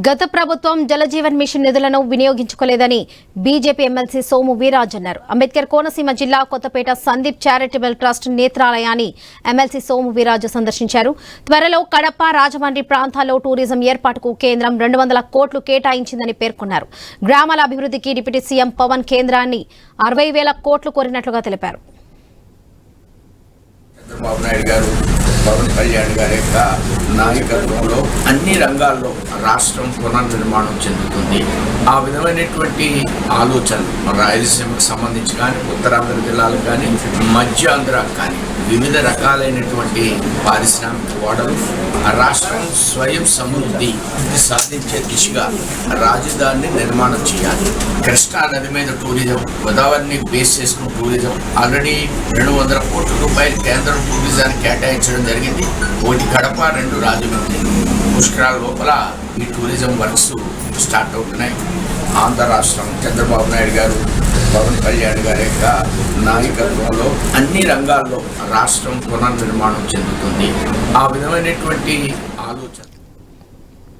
గత ప్రభుత్వం జలజీవన్ మిషన్ నిధులను వినియోగించుకోలేదని బీజేపీ ఎమ్మెల్సీ సోము వీర్రాజు అన్నారు. అంబేద్కర్ కోనసీమ జిల్లా కొత్తపేట సందీప్ చారిటబుల్ ట్రస్ట్ నేత్రాలయాన్ని ఎమ్మెల్సీ సోము వీర్రాజు సందర్శించారు. త్వరలో కడప, రాజమండ్రి ప్రాంతాల్లో టూరిజం ఏర్పాటుకు కేంద్రం 200 కోట్లు కేటాయించిందని పేర్కొన్నారు. గ్రామాల అభివృద్ధికి డిప్యూటీ సీఎం పవన్ కేంద్రాన్ని 60,000 కోట్లు కోరినట్లుగా తెలిపారు. చంద్రబాబు నాయుడు గారు, పవన్ కళ్యాణ్ గారి యొక్క నాయకత్వంలో అన్ని రంగాల్లో రాష్ట్రం పునర్నిర్మాణం చెందుతుంది. ఆ విధమైనటువంటి ఆలోచనలు రాయలసీమకు సంబంధించి కానీ, ఉత్తరాంధ్ర జిల్లాలకు కానీ, మధ్యాంధ్ర కానీ వివిధ రకాలైనటువంటి పారిశ్రామిక ఓడలు రాష్ట్రం స్వయం సమృద్ధి సాధించే దిశగా రాజధానిని నిర్మాణం చేయాలి. కృష్ణా నది మీద టూరిజం, గోదావరిని బేస్ చేసుకున్న టూరిజం ఆల్రెడీ 200 కోట్ల రూపాయలు కేంద్రం టూరిజానికి కేటాయించడం జరిగింది. 1 కడప, 2 రాజమండ్రి. పుష్కరాల లోపల ఈ టూరిజం వర్క్స్ స్టార్ట్ అవుతున్నాయి. ఆంధ్ర రాష్ట్రం చంద్రబాబు నాయుడు గారు, పవన్ కళ్యాణ్ గారి యొక్క నాయకత్వంలో అన్ని రంగాల్లో రాష్ట్రం పునర్నిర్మాణం చెందుతుంది. ఆ విధమైనటువంటి ఆలోచన